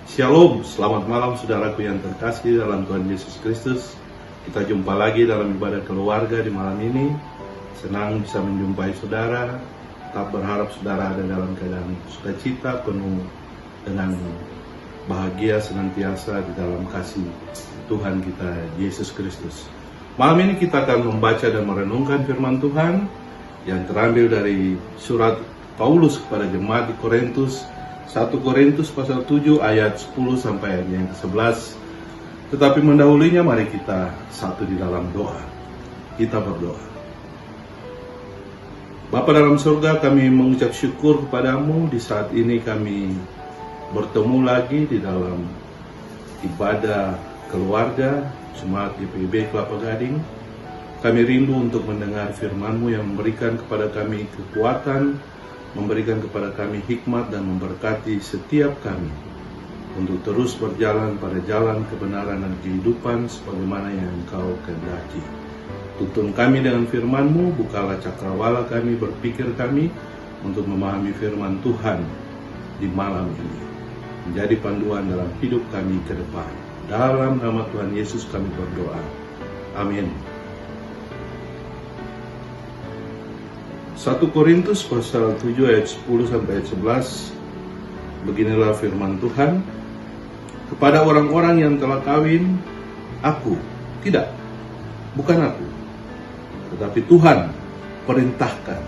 Shalom, selamat malam saudaraku yang terkasih dalam Tuhan Yesus Kristus. Kita jumpa lagi dalam ibadah keluarga di malam ini. Senang bisa menjumpai saudara. Tetap berharap saudara ada dalam keadaan sukacita, penuh dengan bahagia senantiasa di dalam kasih Tuhan kita Yesus Kristus. Malam ini kita akan membaca dan merenungkan firman Tuhan yang terambil dari surat Paulus kepada jemaat di Korintus, 1 Korintus pasal 7 ayat 10 sampai ayat yang ke-11. Tetapi mendahulunya mari kita satu di dalam doa. Kita berdoa. Bapa dalam surga, kami mengucap syukur kepadamu. Di saat ini kami bertemu lagi di dalam ibadah keluarga Jemaat GPIB Kelapa Gading. Kami rindu untuk mendengar firman-Mu yang memberikan kepada kami kekuatan, memberikan kepada kami hikmat dan memberkati setiap kami untuk terus berjalan pada jalan kebenaran dan kehidupan sebagaimana yang Engkau kehendaki. Tuntun kami dengan firman-Mu, bukalah cakrawala kami, berpikir kami untuk memahami firman Tuhan di malam ini, menjadi panduan dalam hidup kami ke depan. Dalam nama Tuhan Yesus kami berdoa. Amin. 1 Korintus pasal 7 ayat 10 sampai ayat 11. Beginilah firman Tuhan. Kepada orang-orang yang telah kawin, bukan aku, tetapi Tuhan perintahkan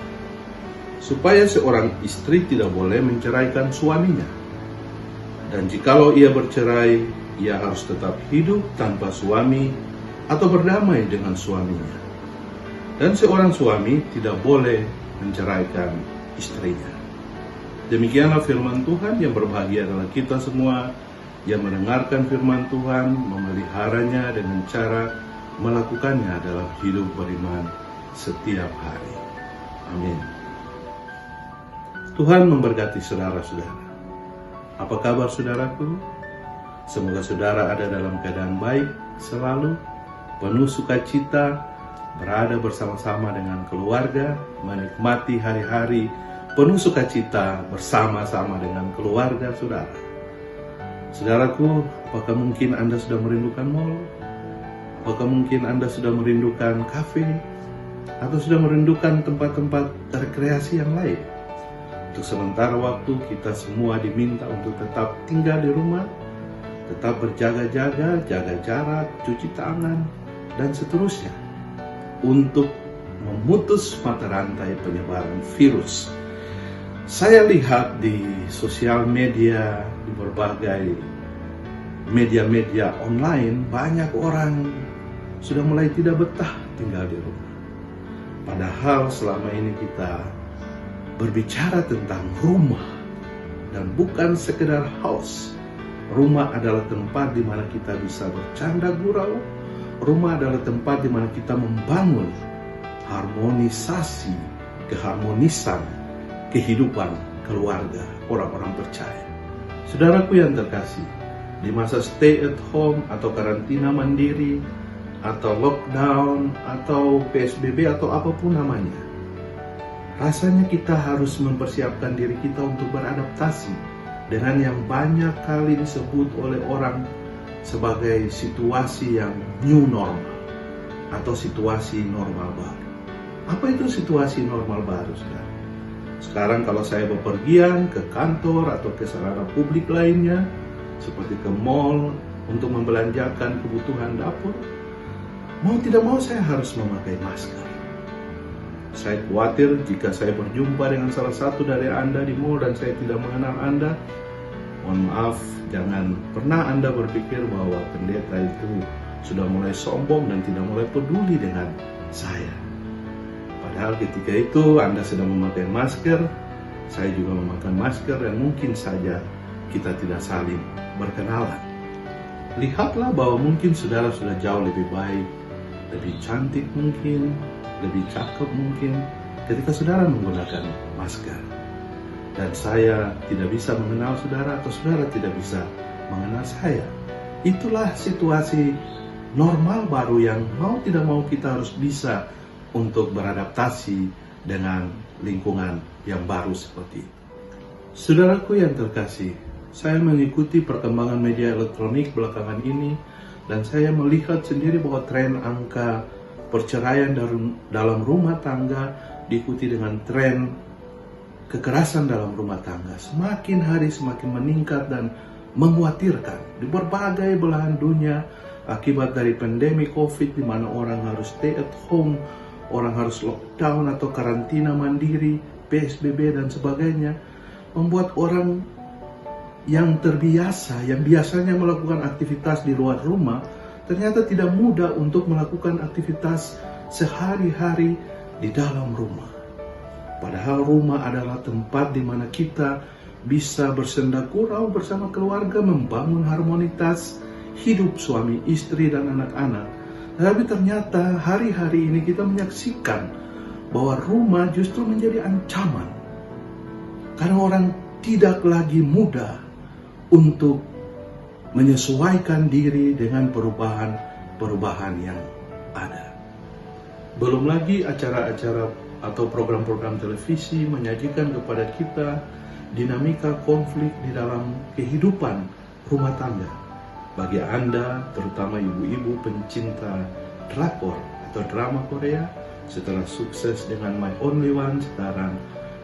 supaya seorang istri tidak boleh menceraikan suaminya. Dan jikalau ia bercerai, ia harus tetap hidup tanpa suami atau berdamai dengan suaminya. Dan seorang suami tidak boleh menceraikan istrinya. Demikianlah firman Tuhan. Yang berbahagia adalah kita semua yang mendengarkan firman Tuhan, memeliharanya dengan cara melakukannya dalam hidup beriman setiap hari. Amin. Tuhan memberkati saudara-saudara. Apa kabar saudaraku? Semoga saudara ada dalam keadaan baik selalu, penuh sukacita, berada bersama-sama dengan keluarga, menikmati hari-hari penuh sukacita bersama-sama dengan keluarga saudara. Saudaraku, apakah mungkin Anda sudah merindukan mall? Apakah mungkin Anda sudah merindukan kafe? Atau sudah merindukan tempat-tempat rekreasi yang lain? Untuk sementara waktu kita semua diminta untuk tetap tinggal di rumah, tetap berjaga-jaga, jaga jarak, cuci tangan, dan seterusnya, untuk memutus mata rantai penyebaran virus. Saya lihat di sosial media, di berbagai media-media online, banyak orang sudah mulai tidak betah tinggal di rumah. Padahal selama ini kita berbicara tentang rumah, dan bukan sekedar house. Rumah adalah tempat di mana kita bisa bercanda gurau. Rumah adalah tempat di mana kita membangun harmonisasi, keharmonisan kehidupan keluarga orang-orang percaya. Saudaraku yang terkasih, di masa stay at home atau karantina mandiri atau lockdown atau PSBB atau apapun namanya, rasanya kita harus mempersiapkan diri kita untuk beradaptasi dengan yang banyak kali disebut oleh orang sebagai situasi yang new normal atau situasi normal baru. Apa itu situasi normal baru sekarang? Sekarang kalau saya bepergian ke kantor atau ke sarana publik lainnya, seperti ke mall untuk membelanjakan kebutuhan dapur, mau tidak mau saya harus memakai masker. Saya khawatir jika saya berjumpa dengan salah satu dari Anda di mall dan saya tidak mengenal Anda, mohon maaf, jangan pernah Anda berpikir bahwa pendeta itu sudah mulai sombong dan tidak mulai peduli dengan saya. Padahal ketika itu Anda sedang memakai masker, saya juga memakai masker, dan mungkin saja kita tidak saling berkenalan. Lihatlah bahwa mungkin saudara sudah jauh lebih baik, lebih cantik mungkin, lebih cakep mungkin ketika saudara menggunakan masker. Dan saya tidak bisa mengenal saudara atau saudara tidak bisa mengenal saya. Itulah situasi normal baru yang mau tidak mau kita harus bisa untuk beradaptasi dengan lingkungan yang baru seperti itu. Saudaraku yang terkasih, Saya mengikuti perkembangan media elektronik belakangan ini, dan saya melihat sendiri bahwa tren angka perceraian dalam rumah tangga diikuti dengan tren kekerasan dalam rumah tangga semakin hari semakin meningkat dan mengkhawatirkan di berbagai belahan dunia akibat dari pandemi COVID, di mana orang harus stay at home, orang harus lockdown atau karantina mandiri, PSBB dan sebagainya, membuat orang yang terbiasa, yang biasanya melakukan aktivitas di luar rumah, ternyata tidak mudah untuk melakukan aktivitas sehari-hari di dalam rumah. Padahal rumah adalah tempat di mana kita bisa bersenda gurau bersama keluarga, membangun harmonitas hidup suami, istri, dan anak-anak. Tapi ternyata hari-hari ini kita menyaksikan bahwa rumah justru menjadi ancaman. Karena orang tidak lagi mudah untuk menyesuaikan diri dengan perubahan-perubahan yang ada. Belum lagi acara-acara atau program-program televisi menyajikan kepada kita dinamika konflik di dalam kehidupan rumah tangga. Bagi Anda, terutama ibu-ibu pencinta drakor atau drama Korea, setelah sukses dengan My Only One, sekarang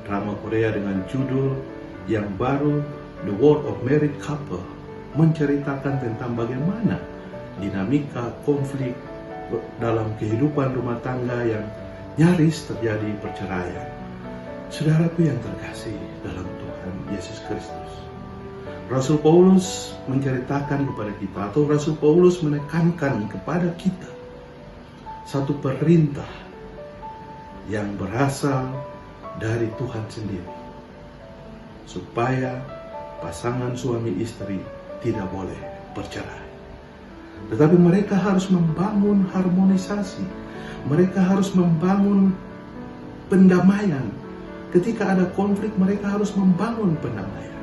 drama Korea dengan judul yang baru The World of Married Couple menceritakan tentang bagaimana dinamika konflik dalam kehidupan rumah tangga yang nyaris terjadi perceraian. Saudaraku yang terkasih dalam Tuhan Yesus Kristus, Rasul Paulus menceritakan kepada kita, atau Rasul Paulus menekankan kepada kita satu perintah yang berasal dari Tuhan sendiri, supaya pasangan suami istri tidak boleh bercerai. Tetapi mereka harus membangun harmonisasi. Mereka harus membangun pendamaian. Ketika ada konflik, mereka harus membangun pendamaian.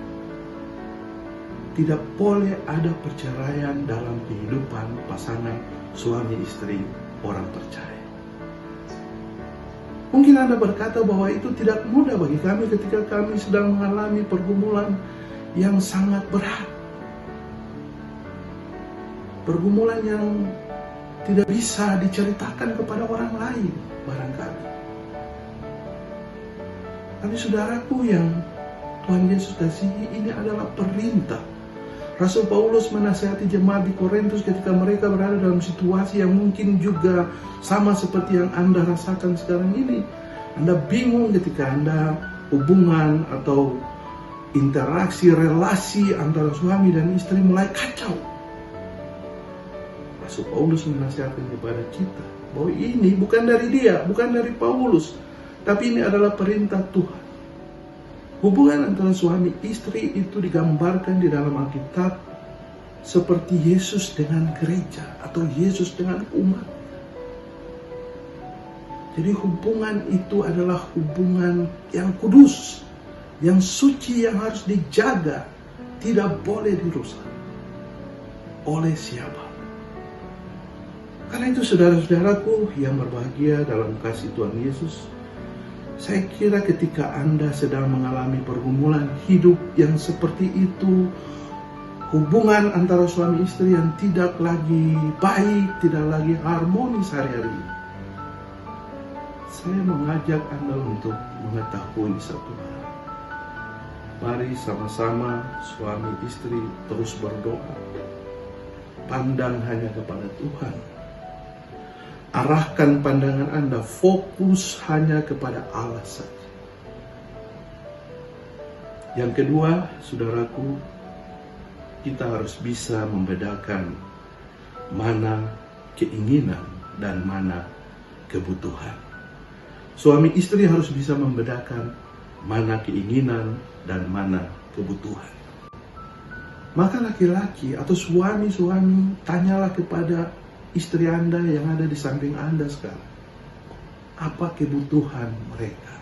Tidak boleh ada perceraian dalam kehidupan pasangan suami istri orang percaya. Mungkin Anda berkata bahwa itu tidak mudah bagi kami ketika kami sedang mengalami pergumulan yang sangat berat. Pergumulan yang tidak bisa diceritakan kepada orang lain barangkali. Tapi saudaraku yang Tuhan Yesus kasihi, ini adalah perintah. Rasul Paulus menasihati jemaat di Korintus ketika mereka berada dalam situasi yang mungkin juga sama seperti yang Anda rasakan sekarang ini. Anda bingung ketika Anda hubungan atau interaksi, relasi antara suami dan istri mulai kacau. Rasul Paulus menasihatkan kepada kita bahwa ini bukan dari dia, bukan dari Paulus, tapi ini adalah perintah Tuhan. Hubungan antara suami istri itu digambarkan di dalam Alkitab seperti Yesus dengan gereja atau Yesus dengan umat. Jadi hubungan itu adalah hubungan yang kudus, yang suci, yang harus dijaga, tidak boleh dirusak oleh siapa. Karena itu saudara-saudaraku yang berbahagia dalam kasih Tuhan Yesus, saya kira ketika Anda sedang mengalami pergumulan hidup yang seperti itu, hubungan antara suami istri yang tidak lagi baik, tidak lagi harmonis hari-hari ini, saya mengajak Anda untuk mengetahui satu hal. Mari sama-sama suami istri terus berdoa. Pandang hanya kepada Tuhan. Arahkan pandangan Anda, fokus hanya kepada Allah saja. Yang kedua, saudaraku, kita harus bisa membedakan mana keinginan dan mana kebutuhan. Suami istri harus bisa membedakan mana keinginan dan mana kebutuhan. Maka laki-laki atau suami-suami, tanyalah kepada istri Anda yang ada di samping Anda sekarang, apa kebutuhan mereka?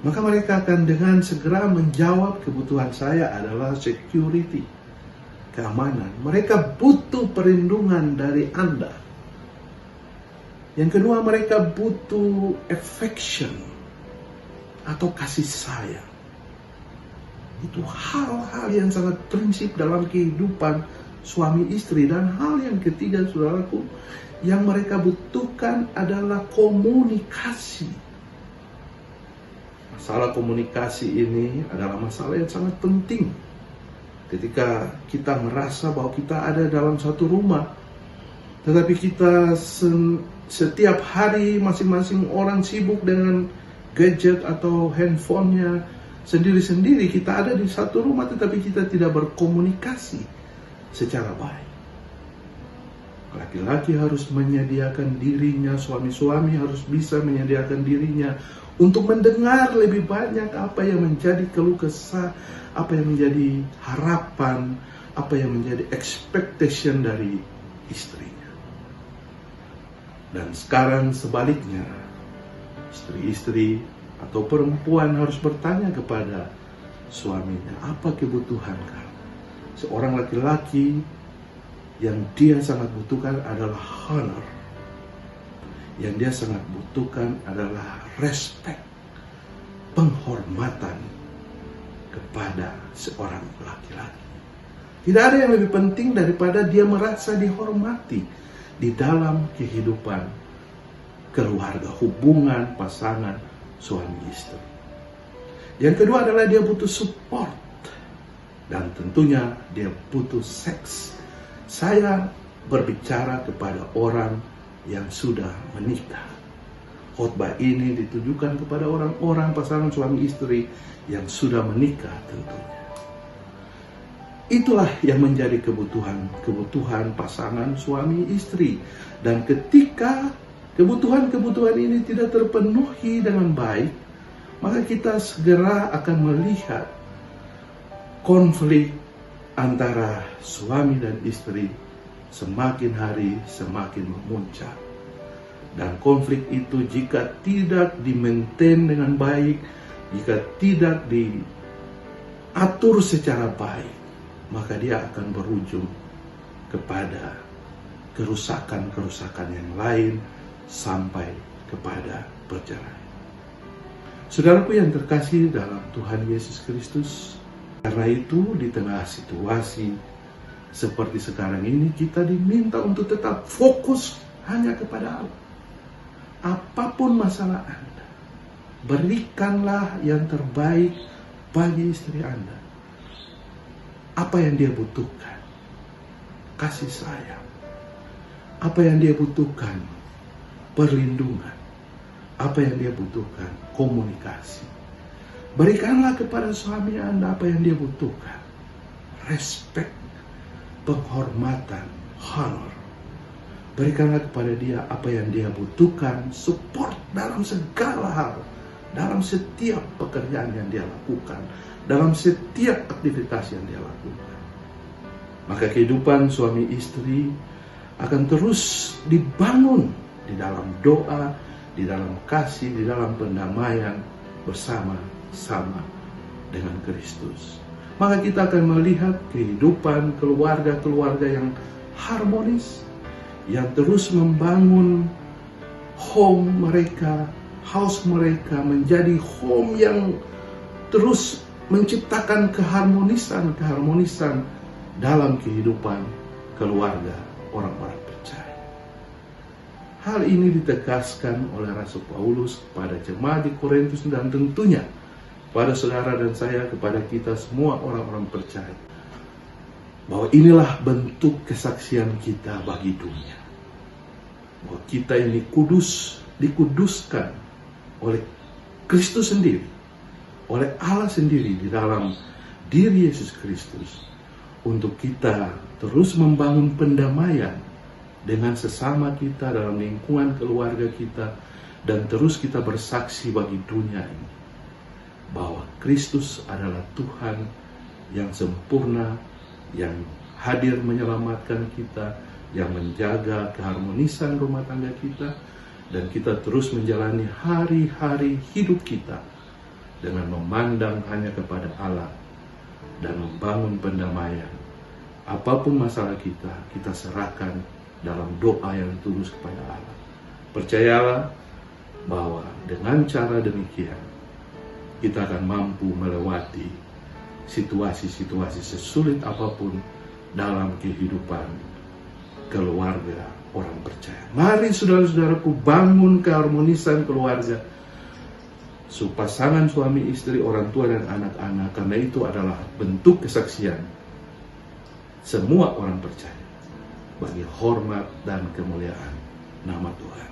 Maka mereka akan dengan segera menjawab, kebutuhan saya adalah security, keamanan. Mereka butuh perlindungan dari Anda. Yang kedua, mereka butuh affection atau kasih sayang. Itu hal-hal yang sangat prinsip dalam kehidupan suami istri. Dan hal yang ketiga, saudaraku, yang mereka butuhkan adalah komunikasi. Masalah komunikasi ini adalah masalah yang sangat penting. Ketika kita merasa bahwa kita ada dalam satu rumah, tetapi kita setiap hari masing-masing orang sibuk dengan gadget atau handphonenya sendiri-sendiri. Kita ada di satu rumah tetapi kita tidak berkomunikasi secara baik. Laki-laki harus menyediakan dirinya, suami-suami harus bisa menyediakan dirinya untuk mendengar lebih banyak apa yang menjadi keluh kesah, apa yang menjadi harapan, apa yang menjadi expectation dari istrinya. Dan sekarang sebaliknya, istri-istri atau perempuan harus bertanya kepada suaminya, apa kebutuhan kamu? Seorang laki-laki yang dia sangat butuhkan adalah honor. Yang dia sangat butuhkan adalah respect, penghormatan kepada seorang laki-laki. Tidak ada yang lebih penting daripada dia merasa dihormati di dalam kehidupan keluarga, hubungan pasangan suami istri. Yang kedua adalah dia butuh support, dan tentunya dia butuh seks. Saya berbicara kepada orang yang sudah menikah. Khotbah ini ditujukan kepada orang-orang pasangan suami istri yang sudah menikah tentunya. Itulah yang menjadi kebutuhan pasangan suami istri. Dan ketika kebutuhan-kebutuhan ini tidak terpenuhi dengan baik, maka kita segera akan melihat konflik antara suami dan istri semakin hari semakin memuncak. Dan konflik itu jika tidak di-maintain dengan baik, jika tidak diatur secara baik, maka dia akan berujung kepada kerusakan-kerusakan yang lain sampai kepada perceraian. Saudaraku yang terkasih dalam Tuhan Yesus Kristus, karena itu di tengah situasi seperti sekarang ini kita diminta untuk tetap fokus hanya kepada Allah. Apapun masalah Anda, berikanlah yang terbaik bagi istri Anda. Apa yang dia butuhkan? Kasih sayang. Apa yang dia butuhkan? Perlindungan. Apa yang dia butuhkan? Komunikasi. Berikanlah kepada suami Anda apa yang dia butuhkan. Respect, penghormatan, honor. Berikanlah kepada dia apa yang dia butuhkan, support dalam segala hal, dalam setiap pekerjaan yang dia lakukan, dalam setiap aktivitas yang dia lakukan. Maka kehidupan suami istri akan terus dibangun di dalam doa, di dalam kasih, di dalam pendamaian bersama-sama dengan Kristus. Maka kita akan melihat kehidupan keluarga-keluarga yang harmonis, yang terus membangun home mereka, house mereka menjadi home yang terus menciptakan keharmonisan dalam kehidupan keluarga orang-orang percaya. Hal ini ditegaskan oleh Rasul Paulus kepada jemaat di Korintus dan tentunya pada saudara dan saya, kepada kita semua orang-orang percaya, bahwa inilah bentuk kesaksian kita bagi dunia, bahwa kita ini dikuduskan oleh Kristus sendiri, oleh Allah sendiri di dalam diri Yesus Kristus, untuk kita terus membangun pendamaian dengan sesama kita dalam lingkungan keluarga kita, dan terus kita bersaksi bagi dunia ini bahwa Kristus adalah Tuhan yang sempurna, yang hadir menyelamatkan kita, yang menjaga keharmonisan rumah tangga kita, dan kita terus menjalani hari-hari hidup kita dengan memandang hanya kepada Allah dan membangun pendamaian. Apapun masalah kita, kita serahkan dalam doa yang tulus kepada Allah. Percayalah bahwa dengan cara demikian kita akan mampu melewati situasi-situasi sesulit apapun dalam kehidupan keluarga orang percaya. Mari saudara-saudaraku bangun keharmonisan keluarga, pasangan suami istri, orang tua dan anak-anak, karena itu adalah bentuk kesaksian semua orang percaya bagi hormat dan kemuliaan nama Tuhan.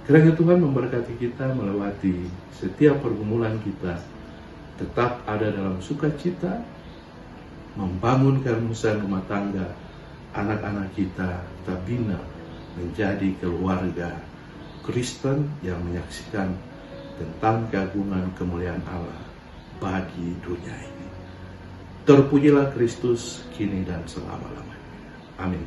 Kiranya Tuhan memberkati kita melewati setiap pergumulan kita, tetap ada dalam sukacita, membangun keharmonisan rumah tangga, anak-anak kita kita bina menjadi keluarga Kristen yang menyaksikan tentang keagungan kemuliaan Allah bagi dunia ini. Terpujilah Kristus kini dan selama-lamanya. Amin.